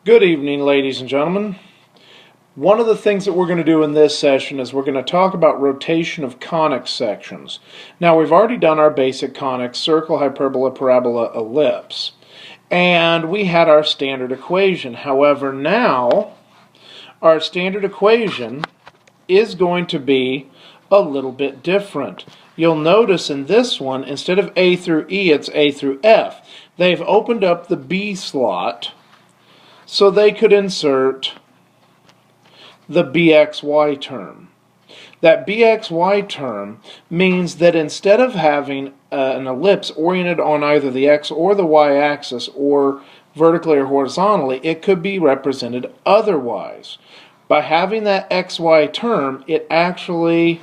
Good evening, ladies and gentlemen. One of the things that we're going to do in this session is we're going to talk about rotation of conic sections. Now, we've already done our basic conics: circle, hyperbola, parabola, ellipse. And we had our standard equation. However, now our standard equation is going to be a little bit different. You'll notice in this one, instead of A through E, it's A through F. They've opened up the B slot so they could insert the bxy term. That bxy term means that instead of having an ellipse oriented on either the x or the y axis, or vertically or horizontally, it could be represented otherwise. By having that xy term, it actually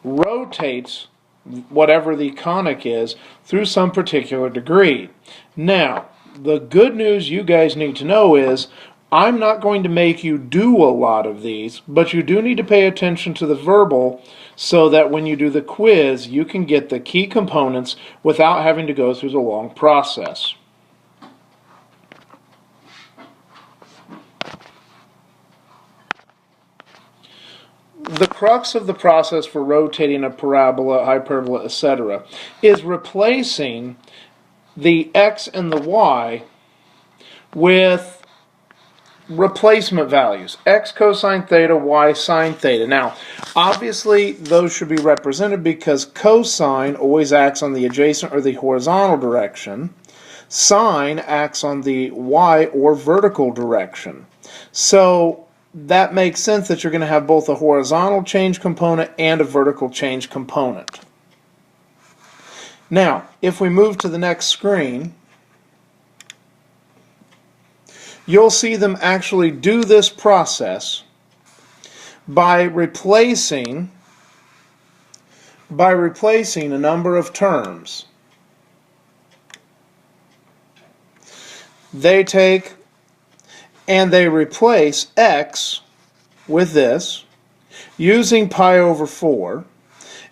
rotates whatever the conic is through some particular degree. Now, the good news you guys need to know is I'm not going to make you do a lot of these, but you do need to pay attention to the verbal so that when you do the quiz, you can get the key components without having to go through the long process. The crux of the process for rotating a parabola, hyperbola, etc. is replacing the x and the y with replacement values: x cosine theta, y sine theta. Now, obviously, those should be represented because cosine always acts on the adjacent or the horizontal direction. Sine acts on the y or vertical direction. So that makes sense that you're going to have both a horizontal change component and a vertical change component. Now, if we move to the next screen, you'll see them actually do this process by replacing a number of terms. They take and they replace x with this using pi over 4,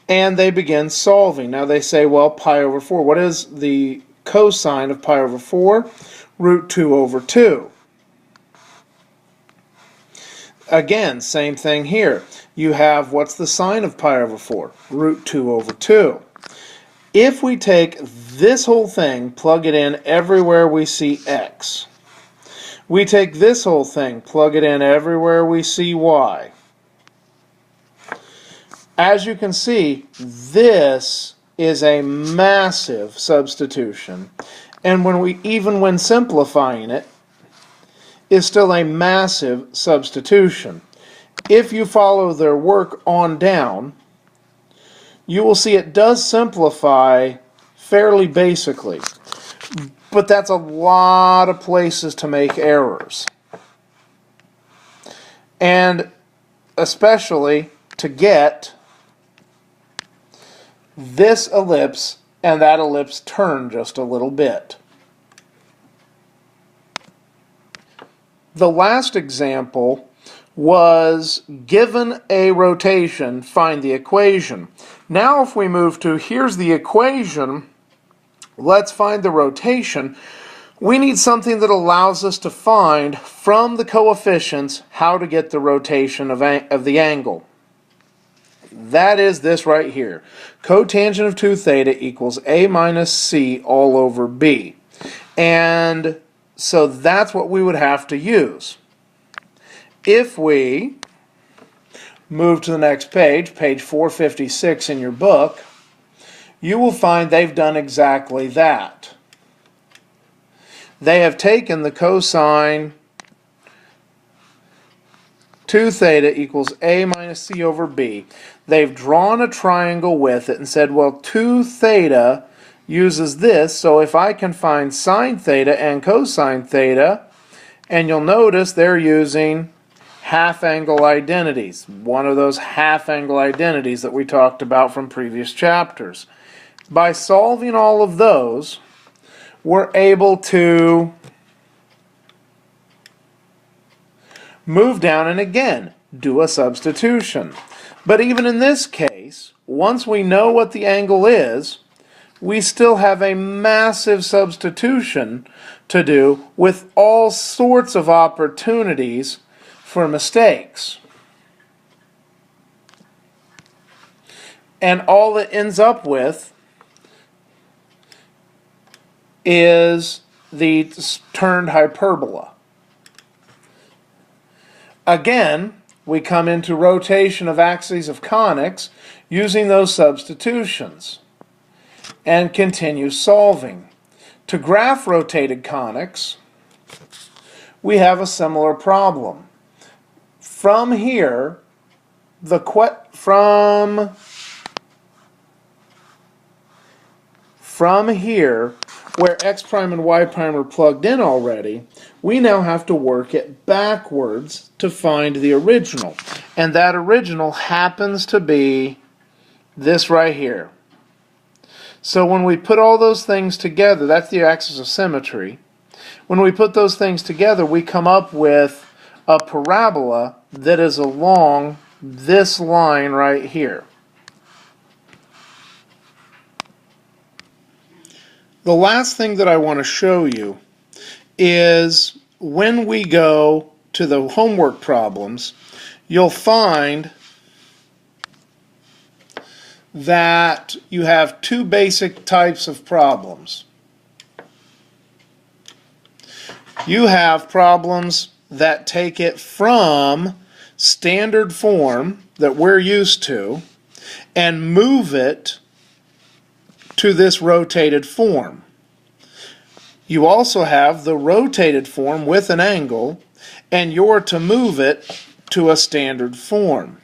and they begin solving. Now they say, well, pi over 4, what is the cosine of pi over 4? Root 2 over 2. Again, same thing here. You have, what's the sine of pi over 4? Root 2 over 2. If we take this whole thing, plug it in everywhere we see x. We take this whole thing, plug it in everywhere we see y. As you can see, this is a massive substitution. And even when simplifying it, is still a massive substitution. If you follow their work on down, you will see it does simplify fairly basically. But that's a lot of places to make errors. And especially to get this ellipse and that ellipse turned just a little bit. The last example was given a rotation, find the equation. Now if we move to, here's the equation, let's find the rotation. We need something that allows us to find from the coefficients how to get the rotation of the angle. That is this right here. Cotangent of 2 theta equals a minus c all over b. And so that's what we would have to use. If we move to the next page, page 456 in your book, you will find they've done exactly that. They have taken the cosine 2 theta equals a minus c over b. They've drawn a triangle with it and said, well, 2 theta uses this, so if I can find sine theta and cosine theta, and you'll notice they're using half-angle identities, one of those half-angle identities that we talked about from previous chapters. By solving all of those, we're able to move down and again do a substitution. But even in this case, once we know what the angle is, we still have a massive substitution to do with all sorts of opportunities for mistakes. And all it ends up with is the turned hyperbola. Again, we come into rotation of axes of conics using those substitutions and continue solving. To graph rotated conics, we have a similar problem. From here, from here, where x prime and y prime are plugged in already, we now have to work it backwards to find the original. And that original happens to be this right here. So when we put all those things together, that's the axis of symmetry. When we put those things together, we come up with a parabola that is along this line right here. The last thing that I want to show you is when we go to the homework problems, you'll find that you have two basic types of problems. You have problems that take it from standard form that we're used to and move it to this rotated form. You also have the rotated form with an angle, and you're to move it to a standard form.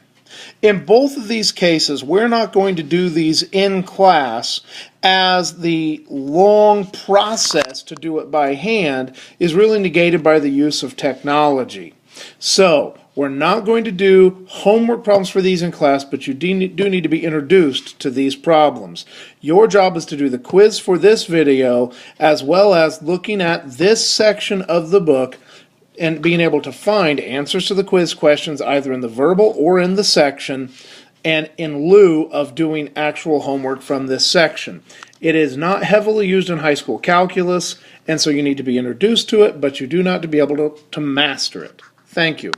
In both of these cases, we're not going to do these in class, as the long process to do it by hand is really negated by the use of technology. So, we're not going to do homework problems for these in class, but you do need to be introduced to these problems. Your job is to do the quiz for this video, as well as looking at this section of the book and being able to find answers to the quiz questions either in the verbal or in the section, and in lieu of doing actual homework from this section. It is not heavily used in high school calculus, and so you need to be introduced to it, but you do not to be able to master it. Thank you.